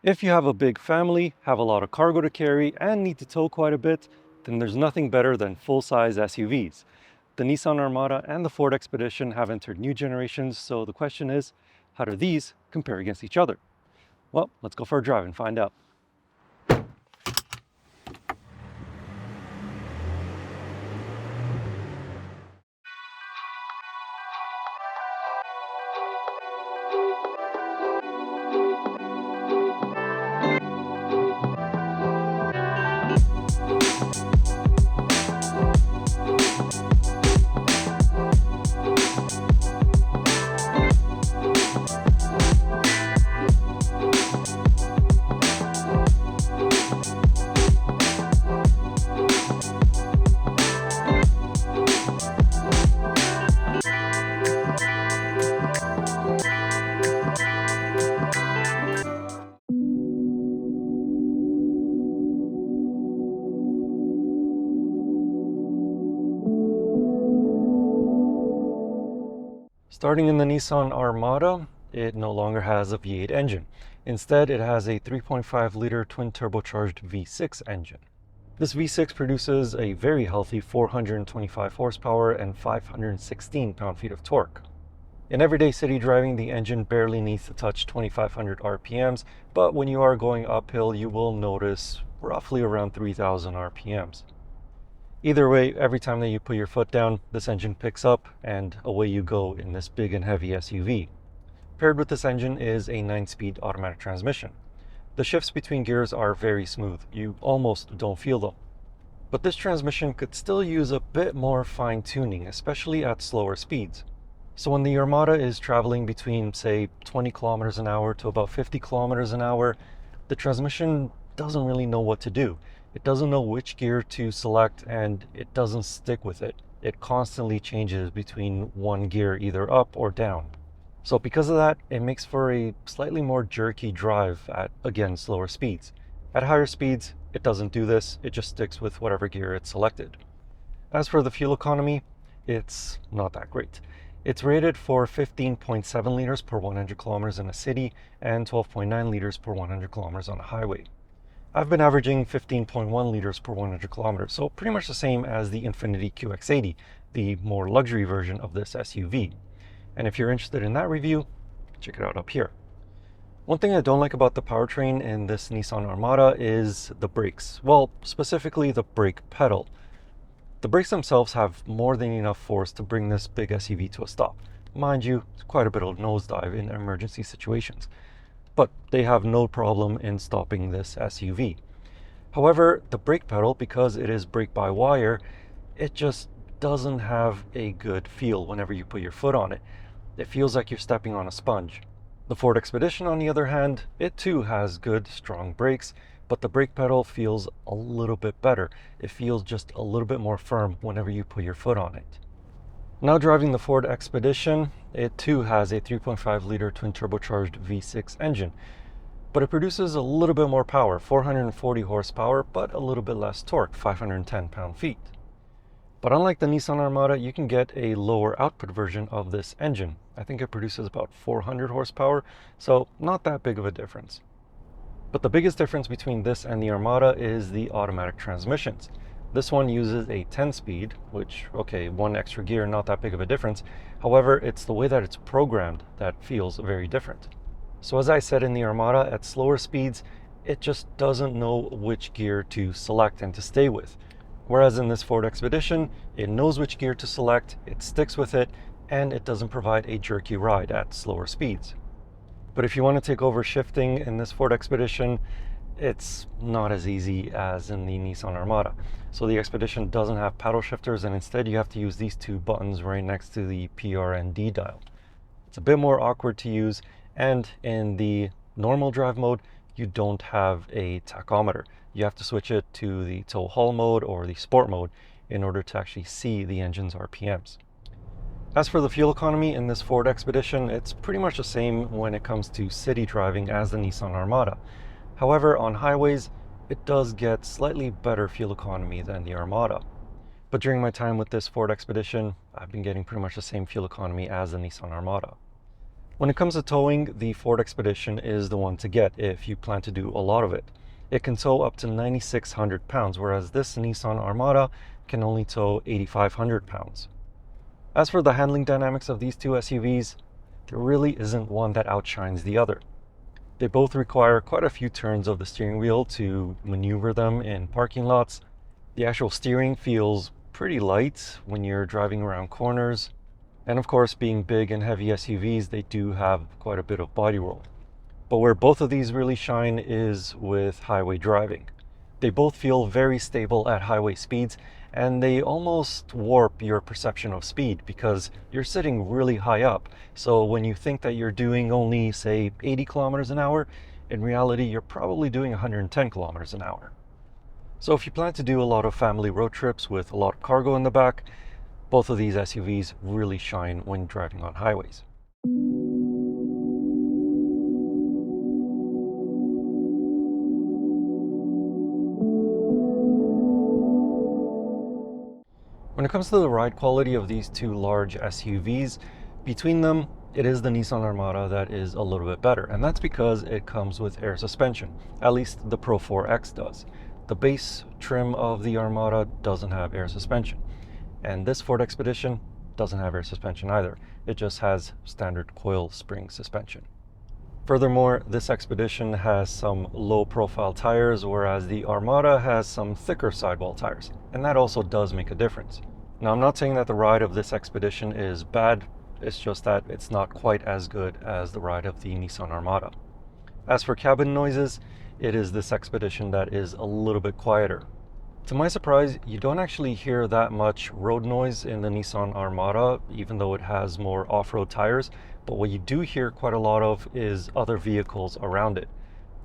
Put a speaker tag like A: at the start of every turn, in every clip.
A: If you have a big family, have a lot of cargo to carry, and need to tow quite a bit, then there's nothing better than full-size SUVs. The Nissan Armada and the Ford Expedition have entered new generations, so the question is, how do these compare against each other? Well, let's go for a drive and find out. Starting in the Nissan Armada, it no longer has a V8 engine. Instead, it has a 3.5-liter twin-turbocharged V6 engine. This V6 produces a very healthy 425 horsepower and 516 pound-feet of torque. In everyday city driving, the engine barely needs to touch 2,500 RPMs, but when you are going uphill, you will notice roughly around 3,000 RPMs. Either way, every time that you put your foot down, this engine picks up and away you go in this big and heavy SUV. Paired with this engine is a 9-speed automatic transmission. The shifts between gears are very smooth. You almost don't feel them. But this transmission could still use a bit more fine-tuning, especially at slower speeds. So when the Armada is traveling between, say, 20 kilometers an hour to about 50 kilometers an hour, the transmission doesn't really know what to do. It doesn't know which gear to select, and it doesn't stick with it. It constantly changes between one gear, either up or down. So because of that, it makes for a slightly more jerky drive at, again, slower speeds. At higher speeds, it doesn't do this. It just sticks with whatever gear it's selected. As for the fuel economy, it's not that great. It's rated for 15.7 liters per 100 kilometers in a city and 12.9 liters per 100 kilometers on a highway. I've been averaging 15.1 liters per 100 kilometers, so pretty much the same as the Infiniti QX80, the more luxury version of this SUV. And if you're interested in that review, check it out up here. One thing I don't like about the powertrain in this Nissan Armada is the brakes. Well, specifically the brake pedal. The brakes themselves have more than enough force to bring this big SUV to a stop. Mind you, it's quite a bit of nosedive in emergency situations. But they have no problem in stopping this SUV. However, the brake pedal, because it is brake-by-wire, it just doesn't have a good feel whenever you put your foot on it. It feels like you're stepping on a sponge. The Ford Expedition, on the other hand, it too has good, strong brakes, but the brake pedal feels a little bit better. It feels just a little bit more firm whenever you put your foot on it. Now driving the Ford Expedition, it too has a 3.5-liter twin-turbocharged V6 engine, but it produces a little bit more power, 440 horsepower, but a little bit less torque, 510 pound-feet. But unlike the Nissan Armada, you can get a lower output version of this engine. I think it produces about 400 horsepower, so not that big of a difference. But the biggest difference between this and the Armada is the automatic transmissions. This one uses a 10-speed, which, okay, one extra gear, not that big of a difference. However, it's the way that it's programmed that feels very different. So as I said in the Armada, at slower speeds, it just doesn't know which gear to select and to stay with. Whereas in this Ford Expedition, it knows which gear to select, it sticks with it, and it doesn't provide a jerky ride at slower speeds. But if you want to take over shifting in this Ford Expedition, it's not as easy as in the Nissan Armada. So the Expedition doesn't have paddle shifters, and instead you have to use these two buttons right next to the PR and D dial. It's a bit more awkward to use, and in the normal drive mode, you don't have a tachometer. You have to switch it to the tow haul mode or the sport mode in order to actually see the engine's RPMs. As for the fuel economy in this Ford Expedition, it's pretty much the same when it comes to city driving as the Nissan Armada. However, on highways, it does get slightly better fuel economy than the Armada. But during my time with this Ford Expedition, I've been getting pretty much the same fuel economy as the Nissan Armada. When it comes to towing, the Ford Expedition is the one to get if you plan to do a lot of it. It can tow up to 9,600 pounds, whereas this Nissan Armada can only tow 8,500 pounds. As for the handling dynamics of these two SUVs, there really isn't one that outshines the other. They both require quite a few turns of the steering wheel to maneuver them in parking lots. The actual steering feels pretty light when you're driving around corners. And of course, being big and heavy SUVs, they do have quite a bit of body roll. But where both of these really shine is with highway driving. They both feel very stable at highway speeds, and they almost warp your perception of speed because you're sitting really high up. So when you think that you're doing only, say, 80 kilometers an hour, in reality, you're probably doing 110 kilometers an hour. So if you plan to do a lot of family road trips with a lot of cargo in the back, both of these SUVs really shine when driving on highways. When it comes to the ride quality of these two large SUVs, between them, it is the Nissan Armada that is a little bit better, and that's because it comes with air suspension. At least the Pro 4X does. The base trim of the Armada doesn't have air suspension. And this Ford Expedition doesn't have air suspension either. It just has standard coil spring suspension. Furthermore, this Expedition has some low profile tires, whereas the Armada has some thicker sidewall tires. And that also does make a difference. Now, I'm not saying that the ride of this Expedition is bad. It's just that it's not quite as good as the ride of the Nissan Armada. As for cabin noises, it is this Expedition that is a little bit quieter. To my surprise, you don't actually hear that much road noise in the Nissan Armada, even though it has more off-road tires. But what you do hear quite a lot of is other vehicles around it.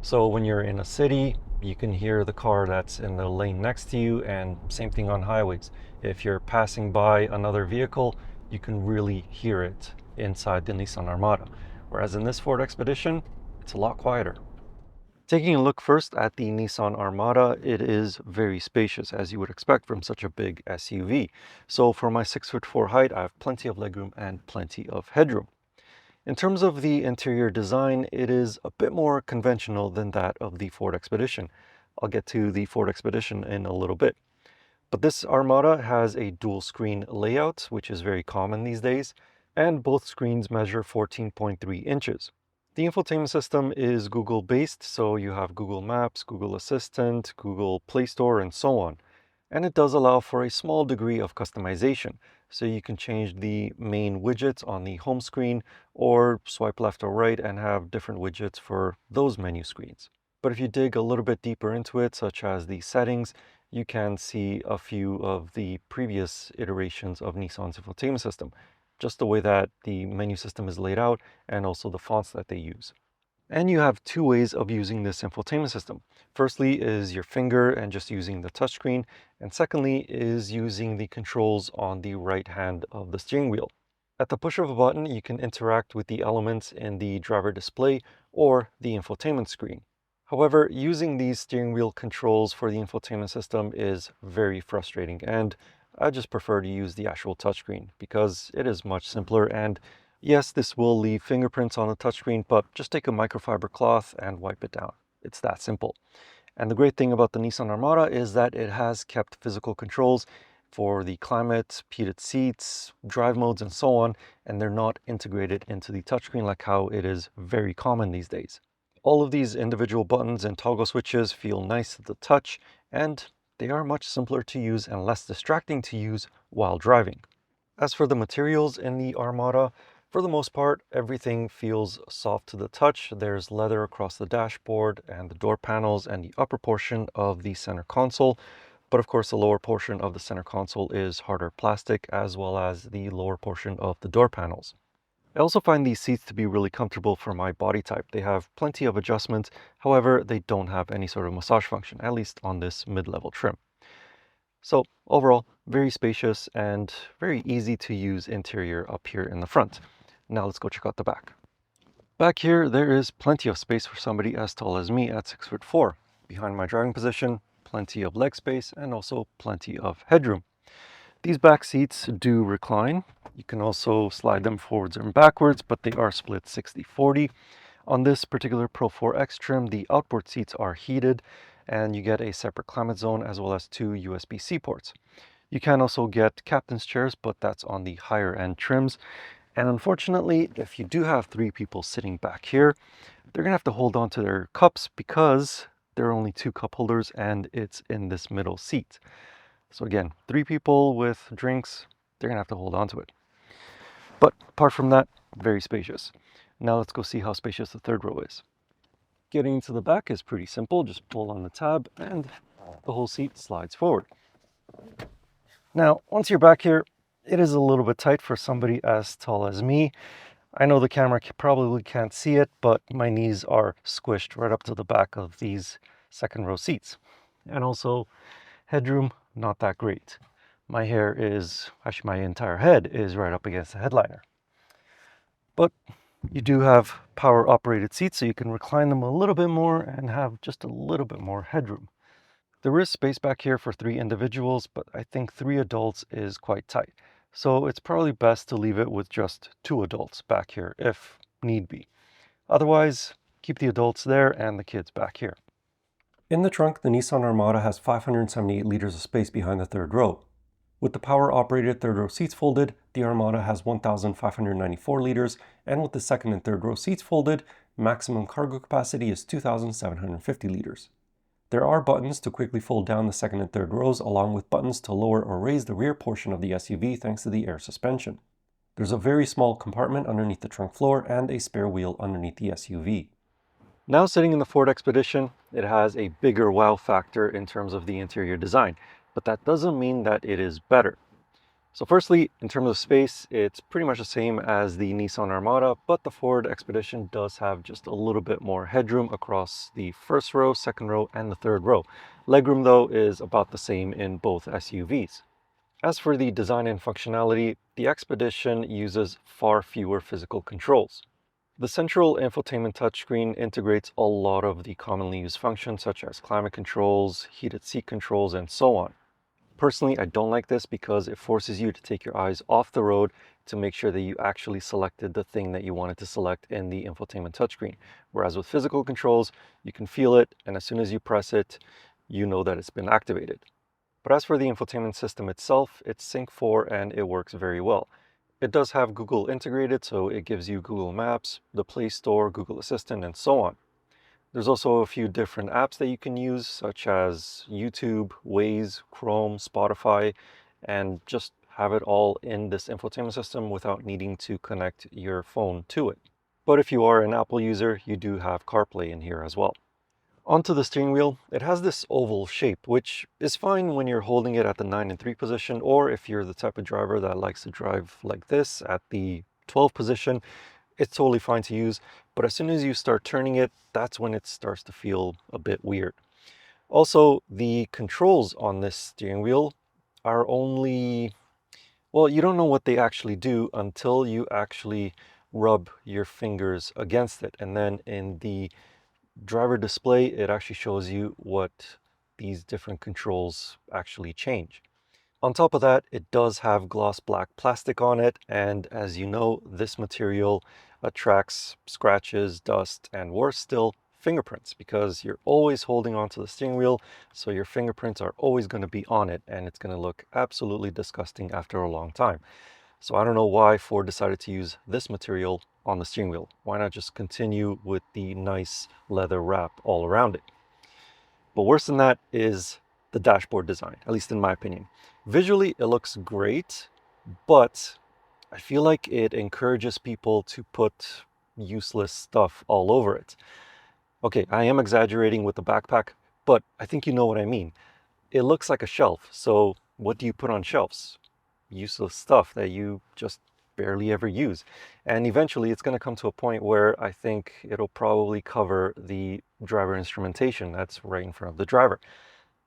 A: So when you're in a city, you can hear the car that's in the lane next to you, and same thing on highways. If you're passing by another vehicle, you can really hear it inside the Nissan Armada. Whereas in this Ford Expedition, it's a lot quieter. Taking a look first at the Nissan Armada, it is very spacious, as you would expect from such a big SUV. So for my 6'4" height, I have plenty of legroom and plenty of headroom. In terms of the interior design, it is a bit more conventional than that of the Ford Expedition. I'll get to the Ford Expedition in a little bit. But this Armada has a dual screen layout, which is very common these days, and both screens measure 14.3 inches. The infotainment system is Google-based, so you have Google Maps, Google Assistant, Google Play Store, and so on. And it does allow for a small degree of customization, so you can change the main widgets on the home screen or swipe left or right and have different widgets for those menu screens. But if you dig a little bit deeper into it, such as the settings, you can see a few of the previous iterations of Nissan's infotainment system, just the way that the menu system is laid out and also the fonts that they use. And you have two ways of using this infotainment system. Firstly is your finger and just using the touchscreen, and secondly is using the controls on the right hand of the steering wheel. At the push of a button, you can interact with the elements in the driver display or the infotainment screen. However, using these steering wheel controls for the infotainment system is very frustrating, and I just prefer to use the actual touchscreen because it is much simpler. And yes, this will leave fingerprints on the touchscreen, but just take a microfiber cloth and wipe it down. It's that simple. And the great thing about the Nissan Armada is that it has kept physical controls for the climate, heated seats, drive modes, and so on, and they're not integrated into the touchscreen like how it is very common these days. All of these individual buttons and toggle switches feel nice to the touch, and they are much simpler to use and less distracting to use while driving. As for the materials in the Armada, for the most part, everything feels soft to the touch. There's leather across the dashboard and the door panels and the upper portion of the center console. But of course, the lower portion of the center console is harder plastic, as well as the lower portion of the door panels. I also find these seats to be really comfortable for my body type. They have plenty of adjustments, however, they don't have any sort of massage function, at least on this mid-level trim. So overall, very spacious and very easy to use interior up here in the front. Now let's go check out the back. Back here, there is plenty of space for somebody as tall as me at 6'4". Behind my driving position, plenty of leg space and also plenty of headroom. These back seats do recline. You can also slide them forwards and backwards, but they are split 60-40. On this particular Pro 4X trim, the outboard seats are heated and you get a separate climate zone as well as 2 USB-C ports. You can also get captain's chairs, but that's on the higher end trims. And unfortunately, if you do have 3 people sitting back here, they're gonna have to hold on to their cups because there are only 2 cup holders and it's in this middle seat. So again, 3 people with drinks, they're gonna have to hold on to it. But apart from that, very spacious. Now let's go see how spacious the third row is. Getting into the back is pretty simple. Just pull on the tab and the whole seat slides forward. Now, once you're back here, it is a little bit tight for somebody as tall as me. I know the camera probably can't see it, but my knees are squished right up to the back of these second row seats. And also, headroom, not that great. My hair is, actually my entire head is right up against the headliner. But you do have power operated seats, so you can recline them a little bit more and have just a little bit more headroom. There is space back here for 3 individuals, but I think 3 adults is quite tight. So it's probably best to leave it with just 2 adults back here if need be. Otherwise, keep the adults there and the kids back here. In the trunk, the Nissan Armada has 578 liters of space behind the third row. With the power-operated third row seats folded, the Armada has 1,594 liters, and with the second and third row seats folded, maximum cargo capacity is 2,750 liters. There are buttons to quickly fold down the second and third rows, along with buttons to lower or raise the rear portion of the SUV thanks to the air suspension. There's a very small compartment underneath the trunk floor and a spare wheel underneath the SUV. Now sitting in the Ford Expedition, it has a bigger wow factor in terms of the interior design, but that doesn't mean that it is better. So firstly, in terms of space, it's pretty much the same as the Nissan Armada, but the Ford Expedition does have just a little bit more headroom across the first row, second row, and the third row. Legroom, though, is about the same in both SUVs. As for the design and functionality, the Expedition uses far fewer physical controls. The central infotainment touchscreen integrates a lot of the commonly used functions such as climate controls, heated seat controls, and so on. Personally, I don't like this because it forces you to take your eyes off the road to make sure that you actually selected the thing that you wanted to select in the infotainment touchscreen. Whereas with physical controls, you can feel it, and as soon as you press it, you know that it's been activated. But as for the infotainment system itself, it's Sync 4 and it works very well. It does have Google integrated, so it gives you Google Maps, the Play Store, Google Assistant, and so on. There's also a few different apps that you can use, such as YouTube, Waze, Chrome, Spotify, and just have it all in this infotainment system without needing to connect your phone to it. But if you are an Apple user, you do have CarPlay in here as well. Onto the steering wheel, it has this oval shape, which is fine when you're holding it at the 9 and 3 position, or if you're the type of driver that likes to drive like this at the 12 position, it's totally fine to use. But as soon as you start turning it, that's when it starts to feel a bit weird. Also, the controls on this steering wheel are only, well, you don't know what they actually do until you actually rub your fingers against it. And then in the driver display, it actually shows you what these different controls actually change. On top of that, it does have gloss black plastic on it, and as you know, this material attracts scratches, dust, and worse still, fingerprints, because you're always holding onto the steering wheel, so your fingerprints are always going to be on it, and it's going to look absolutely disgusting after a long time. So I don't know why Ford decided to use this material on the steering wheel. Why not just continue with the nice leather wrap all around it? But worse than that is the dashboard design, at least in my opinion. Visually, it looks great, but I feel like it encourages people to put useless stuff all over it. Okay, I am exaggerating with the backpack, but I think you know what I mean. It looks like a shelf, so what do you put on shelves? Useless stuff that you just barely ever use. And eventually it's going to come to a point where I think it'll probably cover the driver instrumentation that's right in front of the driver.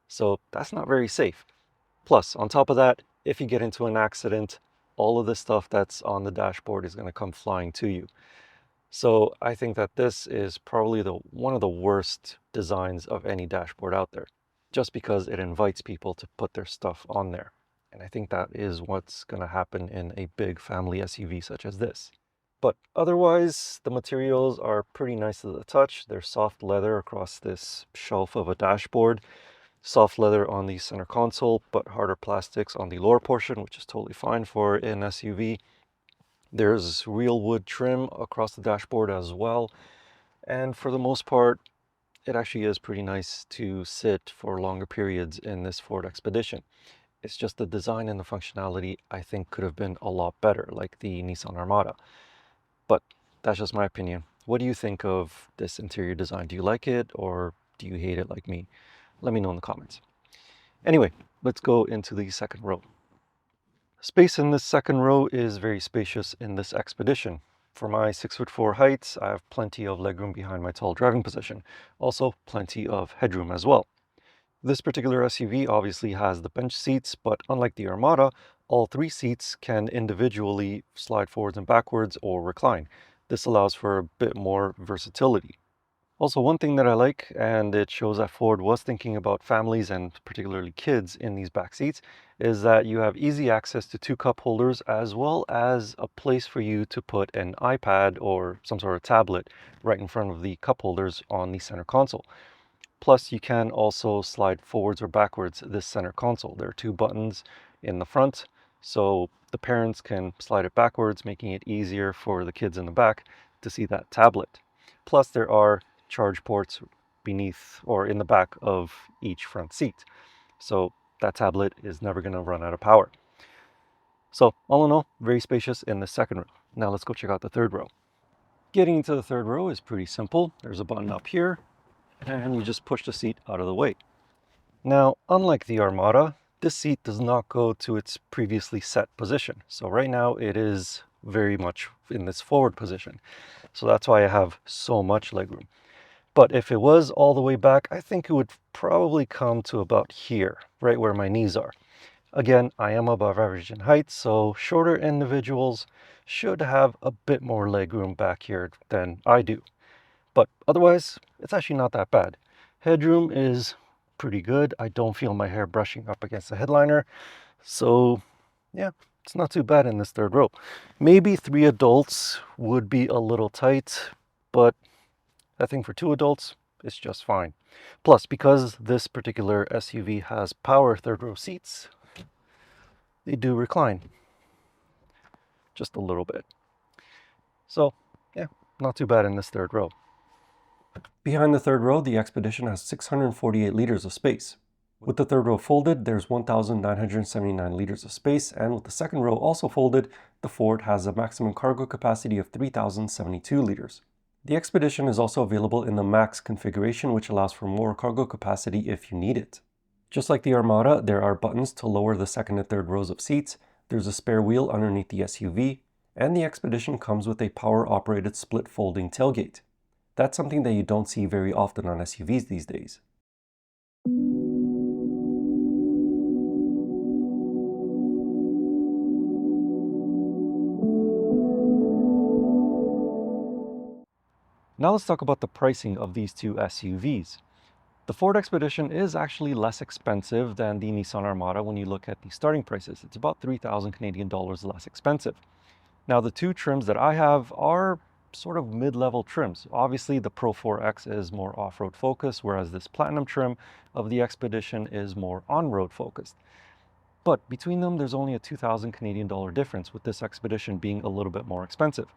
A: So that's not very safe. Plus, on top of that, if you get into an accident, all of the stuff that's on the dashboard is going to come flying to you. So I think that this is probably one of the worst designs of any dashboard out there, just because it invites people to put their stuff on there. And I think that is what's going to happen in a big family SUV such as this. But otherwise, the materials are pretty nice to the touch. They're soft leather across this shelf of a dashboard, soft leather on the center console, but harder plastics on the lower portion, which is totally fine for an SUV. There's real wood trim across the dashboard as well. And for the most part, it actually is pretty nice to sit for longer periods in this Ford Expedition. It's just the design and the functionality I think could have been a lot better, like the Nissan Armada. But that's just my opinion. What do you think of this interior design? Do you like it or do you hate it like me? Let me know in the comments. Anyway, let's go into the second row. Space in this second row is very spacious in this Expedition. For my 6'4" height, I have plenty of legroom behind my tall driving position. Also, plenty of headroom as well. This particular SUV obviously has the bench seats, but unlike the Armada, all three seats can individually slide forwards and backwards or recline. This allows for a bit more versatility. Also, one thing that I like, and it shows that Ford was thinking about families and particularly kids in these back seats, is that you have easy access to two cup holders as well as a place for you to put an iPad or some sort of tablet right in front of the cup holders on the center console. Plus, you can also slide forwards or backwards this center console. There are two buttons in the front, so the parents can slide it backwards, making it easier for the kids in the back to see that tablet. Plus, there are charge ports beneath or in the back of each front seat. So that tablet is never going to run out of power. So all in all, very spacious in the second row. Now let's go check out the third row. Getting into the third row is pretty simple. There's a button up here and you just push the seat out of the way. Now, unlike the Armada, this seat does not go to its previously set position. So right now it is very much in this forward position. So that's why I have so much legroom. But if it was all the way back, I think it would probably come to about here, right where my knees are. Again, I am above average in height, so shorter individuals should have a bit more legroom back here than I do. But otherwise, it's actually not that bad. Headroom is pretty good. I don't feel my hair brushing up against the headliner. So yeah, it's not too bad in this third row. Maybe 3 adults would be a little tight, but I think for 2 adults, it's just fine. Plus, because this particular SUV has power third row seats, they do recline just a little bit. So yeah, not too bad in this third row. Behind the third row, the Expedition has 648 liters of space. With the third row folded, there's 1,979 liters of space, and with the second row also folded, the Ford has a maximum cargo capacity of 3,072 liters. The Expedition is also available in the Max configuration, which allows for more cargo capacity if you need it. Just like the Armada, there are buttons to lower the second and third rows of seats, there's a spare wheel underneath the SUV, and the Expedition comes with a power-operated split folding tailgate. That's something that you don't see very often on SUVs these days. Now let's talk about the pricing of these two SUVs. The Ford Expedition is actually less expensive than the Nissan Armada when you look at the starting prices. It's about 3,000 Canadian dollars less expensive. Now the two trims that I have are sort of mid-level trims. Obviously the Pro 4X is more off-road focused, whereas this Platinum trim of the Expedition is more on-road focused. But between them, there's only a 2,000 Canadian dollar difference, with this Expedition being a little bit more expensive.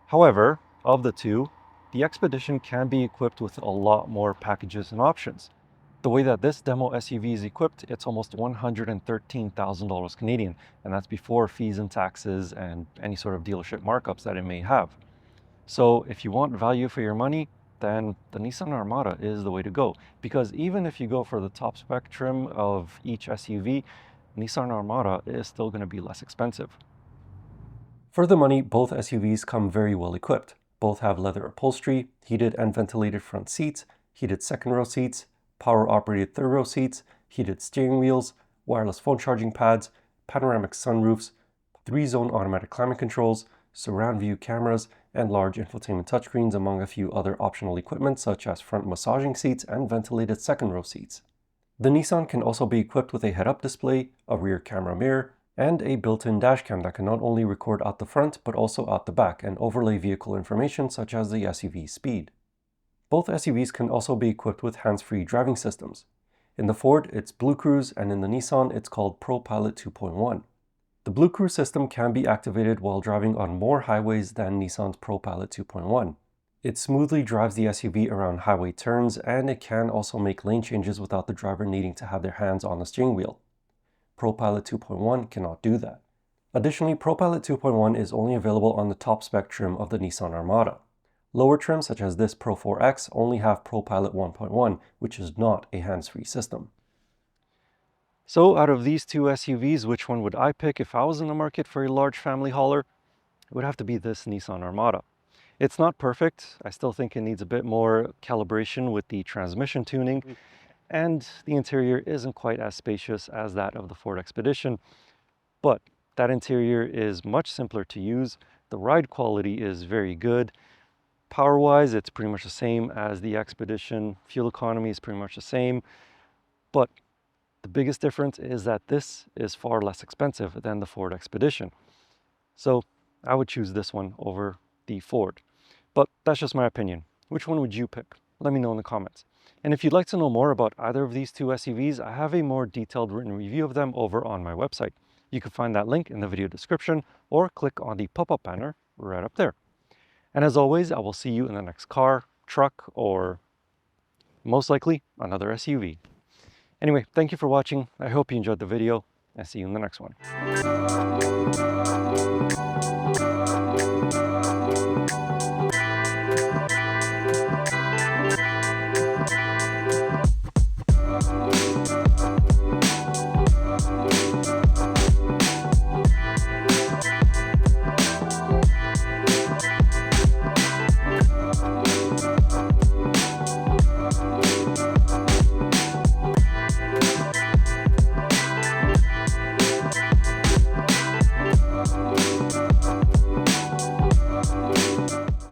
A: However, of the two, the Expedition can be equipped with a lot more packages and options. The way that this demo SUV is equipped, it's almost $113,000 Canadian, and that's before fees and taxes and any sort of dealership markups that it may have. So if you want value for your money, then the Nissan Armada is the way to go. Because even if you go for the top spec trim of each SUV, Nissan Armada is still going to be less expensive. For the money, both SUVs come very well equipped. Both have leather upholstery, heated and ventilated front seats, heated second row seats, power-operated third row seats, heated steering wheels, wireless phone charging pads, panoramic sunroofs, 3-zone automatic climate controls, surround view cameras, and large infotainment touchscreens, among a few other optional equipment such as front massaging seats and ventilated second row seats. The Nissan can also be equipped with a head-up display, a rear camera mirror, and a built-in dashcam that can not only record out the front but also out the back and overlay vehicle information such as the SUV's speed. Both SUVs can also be equipped with hands-free driving systems. In the Ford, it's Blue Cruise, and in the Nissan, it's called ProPilot 2.1. The Blue Cruise system can be activated while driving on more highways than Nissan's ProPilot 2.1. It smoothly drives the SUV around highway turns, and it can also make lane changes without the driver needing to have their hands on the steering wheel. ProPilot 2.1 cannot do that. Additionally, ProPilot 2.1 is only available on the top spec trim of the Nissan Armada. Lower trims such as this Pro 4X only have ProPilot 1.1, which is not a hands-free system. So out of these two SUVs, which one would I pick if I was in the market for a large family hauler? It would have to be this Nissan Armada. It's not perfect. I still think it needs a bit more calibration with the transmission tuning, and the interior isn't quite as spacious as that of the Ford Expedition, but that interior is much simpler to use. The ride quality is very good. Power-wise, it's pretty much the same as the Expedition. Fuel economy is pretty much the same, but the biggest difference is that this is far less expensive than the Ford Expedition. So I would choose this one over the Ford. But that's just my opinion. Which one would you pick? Let me know in the comments. And if you'd like to know more about either of these two SUVs, I have a more detailed written review of them over on my website. You can find that link in the video description or click on the pop-up banner right up there. And as always, I will see you in the next car, truck, or most likely another SUV. Anyway, thank you for watching. I hope you enjoyed the video, and see you in the next one.